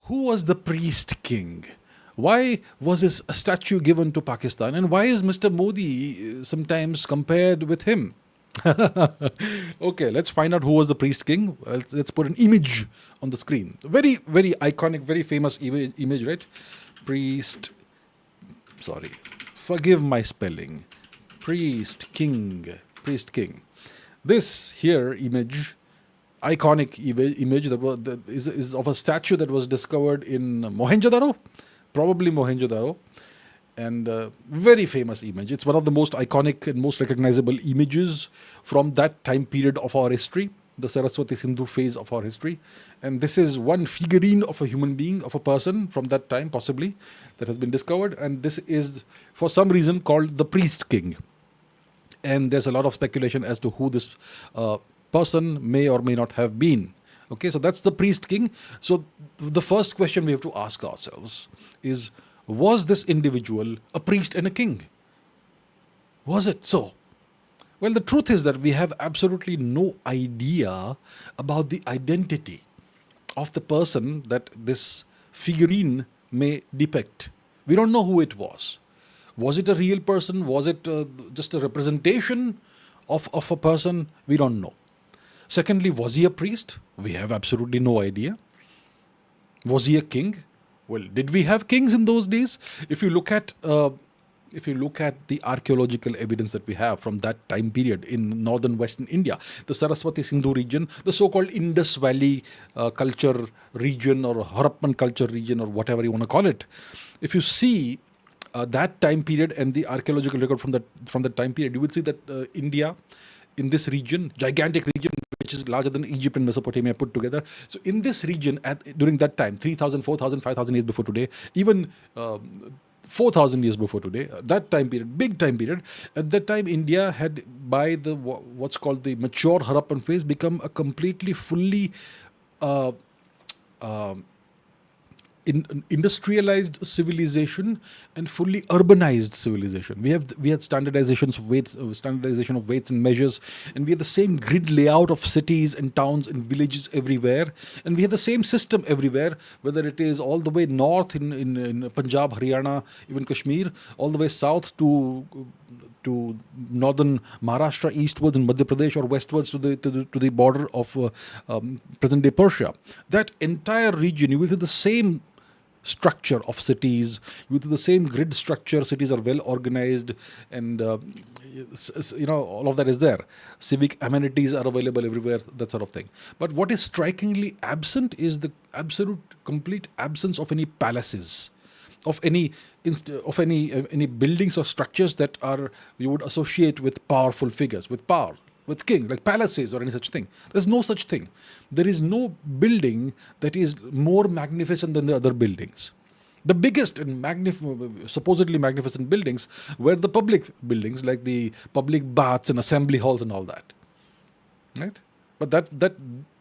Who was the priest king? Why was his statue given to Pakistan? And why is Mr. Modi sometimes compared with him? Okay, let's find out who was the priest king. Let's put an image on the screen. Very, very iconic, very famous image, right? Priest, sorry, forgive my spelling. Priest king. This here image, iconic image that is of a statue that was discovered in Mohenjo-daro, probably Mohenjo-daro, and very famous image. It's one of the most iconic and most recognizable images from that time period of our history, the Saraswati Sindhu phase of our history. And this is one figurine of a human being, of a person from that time, possibly, that has been discovered. And this is, for some reason, called the priest king. And there's a lot of speculation as to who this person may or may not have been. Okay, so that's the priest king. So the first question we have to ask ourselves is, was this individual a priest and a king? Was it so? Well, the truth is that we have absolutely no idea about the identity of the person that this figurine may depict. We don't know who it was. Was it a real person? Was it just a representation of a person? We don't know. Secondly, was he a priest? We have absolutely no idea. Was he a king? Well, did we have kings in those days? If you look at the archaeological evidence that we have from that time period in northern Western India, the Saraswati Sindhu region, the so-called Indus Valley culture region or Harappan culture region or whatever you want to call it, if you see that time period and the archaeological record from that time period, you will see that India, in this region, gigantic region, which is larger than Egypt and Mesopotamia put together. So in this region, during that time, 3,000, 4,000, 5,000 years before today, even 4,000 years before today, that time period, big time period, at that time India had, by the what's called the mature Harappan phase, become a completely, fully industrialized civilization and fully urbanized civilization. We had standardization of weights and measures, and we had the same grid layout of cities and towns and villages everywhere, and we had the same system everywhere, whether it is all the way north in Punjab, Haryana, even Kashmir, all the way south to northern Maharashtra, eastwards in Madhya Pradesh, or westwards to the border of present-day Persia. That entire region, you will see the same structure of cities, with the same grid structure. Cities are well organized, and all of that is there. Civic amenities are available everywhere, that sort of thing. But what is strikingly absent is the absolute complete absence of any palaces, of any buildings or structures that you would associate with powerful figures, with power, with king, like palaces or any such thing. There's no such thing. There is no building that is more magnificent than the other buildings. The biggest and supposedly magnificent buildings were the public buildings, like the public baths and assembly halls and all that. Right? But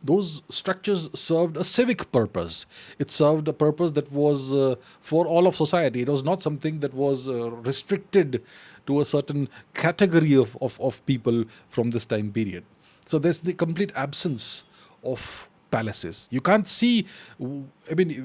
those structures served a civic purpose. It served a purpose that was for all of society. It was not something that was restricted to a certain category of people from this time period. So there's the complete absence of palaces. You can't see,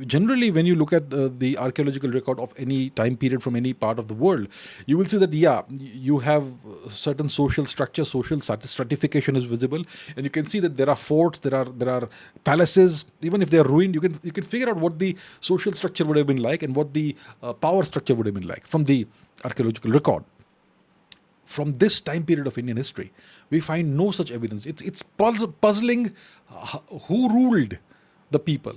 generally when you look at the archaeological record of any time period from any part of the world, you will see that, you have certain social structure, social stratification is visible, and you can see that there are forts, there are palaces. Even if they are ruined, you can figure out what the social structure would have been like and what the power structure would have been like from the archaeological record. From this time period of Indian history, we find no such evidence. It's puzzling. Who ruled the people?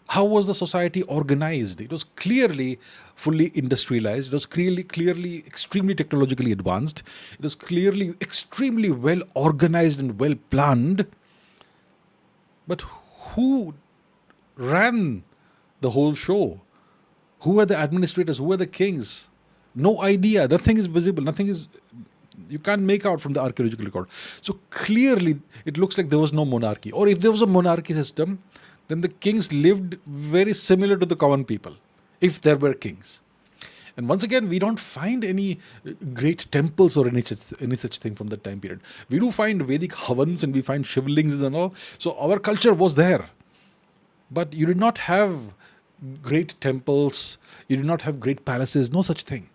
How was the society organized? It was clearly fully industrialized. It was clearly extremely technologically advanced. It was clearly extremely well organized and well planned. But who ran the whole show? Who were the administrators? Who were the kings? No idea. Nothing is visible. You can't make out from the archaeological record. So clearly, it looks like there was no monarchy. Or if there was a monarchy system, then the kings lived very similar to the common people, if there were kings. And once again, we don't find any great temples or any such thing from that time period. We do find Vedic havans and we find shivlings and all. So our culture was there. But you did not have great temples, you did not have great palaces, no such thing.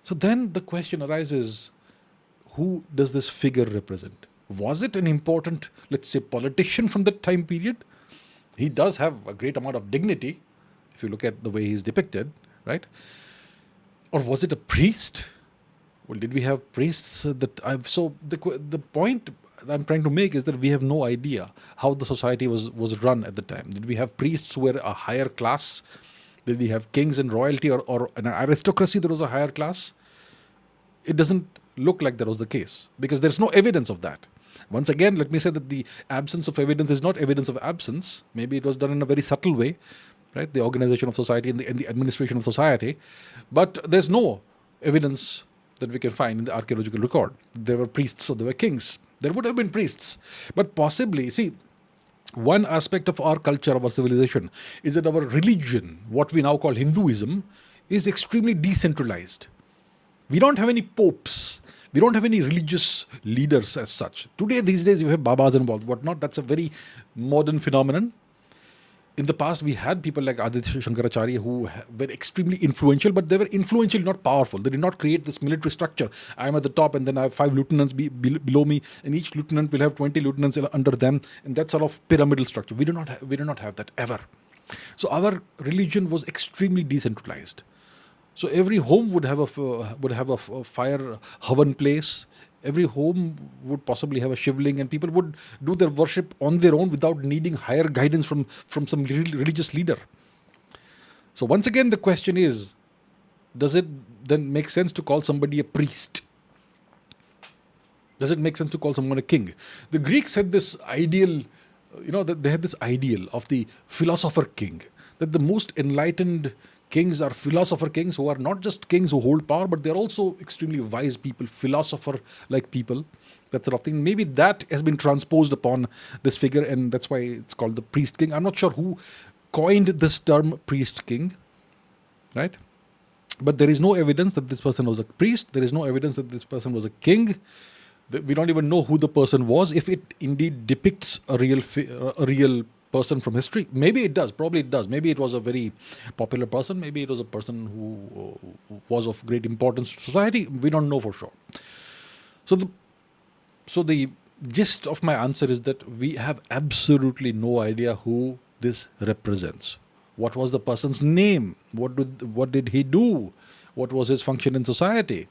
So then the question arises, who does this figure represent? Was it an important, let's say, politician from that time period? He does have a great amount of dignity, if you look at the way he's depicted, right? Or was it a priest? Well, did we have priests so the point I'm trying to make is that we have no idea how the society was run at the time. Did we have priests who were a higher class? Did we have kings and royalty or an aristocracy that was a higher class? It doesn't look like that was the case because there's no evidence of that. Once again, let me say that the absence of evidence is not evidence of absence. Maybe it was done in a very subtle way, right? The organization of society and the administration of society. But there's no evidence that we can find in the archaeological record. There were priests or there were kings. There would have been priests. But possibly, see, one aspect of our culture, of our civilization, is that our religion, what we now call Hinduism, is extremely decentralized. We don't have any popes. We don't have any religious leaders as such. Today, these days, you have Babas and whatnot. That's a very modern phenomenon. In the past, we had people like Aditya Shankaracharya who were extremely influential, but they were influential, not powerful. They did not create this military structure. I am at the top and then I have 5 lieutenants below me, and each lieutenant will have 20 lieutenants under them, and that sort of pyramidal structure. We do not have that ever. So our religion was extremely decentralized. So every home would have a fire havan place. Every home would possibly have a shivling, and people would do their worship on their own without needing higher guidance from some religious leader. So once again, the question is, does it then make sense to call somebody a priest? Does it make sense to call someone a king? The Greeks had this ideal, they had this ideal of the philosopher king, that the most enlightened kings are philosopher kings who are not just kings who hold power, but they're also extremely wise people, philosopher-like people, that sort of thing. Maybe that has been transposed upon this figure, and that's why it's called the priest king. I'm not sure who coined this term priest king, right? But there is no evidence that this person was a priest. There is no evidence that this person was a king. We don't even know who the person was, if it indeed depicts a real person from history. Maybe it does, probably it does. Maybe it was a very popular person. Maybe it was a person who was of great importance to society. We don't know for sure. So the gist of my answer is that we have absolutely no idea who this represents. What was the person's name? What did he do? What was his function in society?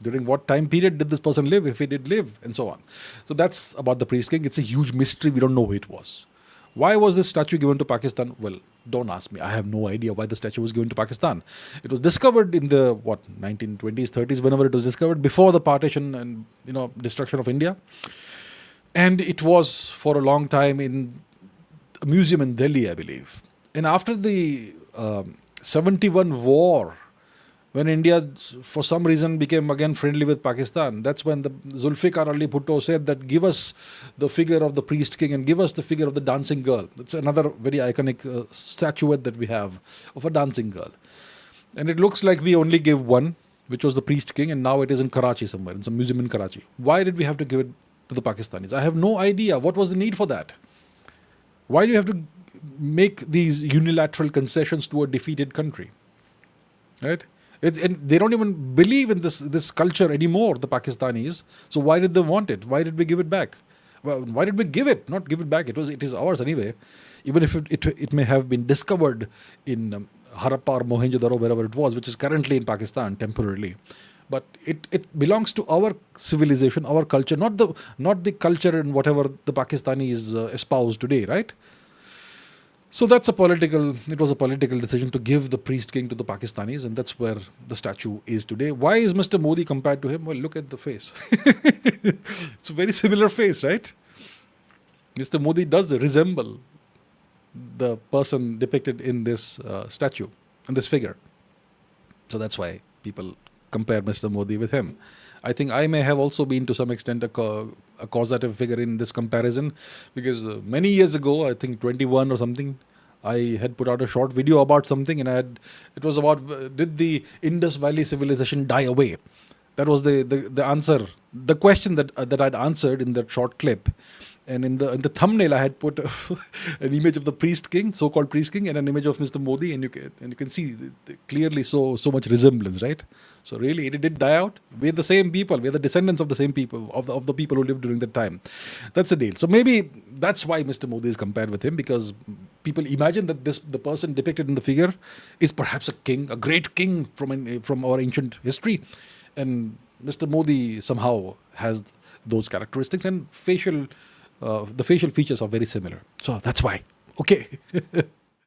During what time period did this person live, if he did live, and so on. So that's about the priest king. It's a huge mystery. We don't know who it was. Why was this statue given to Pakistan? Well, don't ask me. I have no idea why the statue was given to Pakistan. It was discovered in the 1920s, 30s, whenever it was discovered, before the partition and destruction of India. And it was for a long time in a museum in Delhi, I believe. And after the 71 war, when India, for some reason, became again friendly with Pakistan, that's when the Zulfikar Ali Bhutto said that give us the figure of the priest king and give us the figure of the dancing girl. It's another very iconic statuette that we have of a dancing girl. And it looks like we only gave one, which was the priest king, and now it is in Karachi somewhere, in some museum in Karachi. Why did we have to give it to the Pakistanis? I have no idea. What was the need for that? Why do you have to make these unilateral concessions to a defeated country? Right? And they don't even believe in this culture anymore, the Pakistanis. So why did they want it? Why did we give it back? Well, why did we give it? Not give it back. It is ours anyway. Even if it may have been discovered in Harappa or Mohenjo-daro, wherever it was, which is currently in Pakistan temporarily. But it belongs to our civilization, our culture, not the culture and whatever the Pakistanis espouse today, right? So it was a political decision to give the priest king to the Pakistanis, and that's where the statue is today. Why is Mr. Modi compared to him? Well, look at the face. It's a very similar face, right? Mr. Modi does resemble the person depicted in this statue, in this figure. So that's why people compare Mr. Modi with him. I think I may have also been to some extent a causative figure in this comparison, because many years ago, I think 21 or something, I had put out a short video about something, and it was about did the Indus Valley civilization die away? That was the answer. The question that I'd answered in that short clip And in the thumbnail, I had put an image of the priest king, so-called priest king, and an image of Mr. Modi, and you can see clearly so much resemblance, right? So really, it did die out. We're the same people. We're the descendants of the same people, of the people who lived during that time. That's the deal. So maybe that's why Mr. Modi is compared with him, because people imagine that the person depicted in the figure is perhaps a king, a great king from our ancient history, and Mr. Modi somehow has those characteristics, and the facial features are very similar. So that's why. Okay.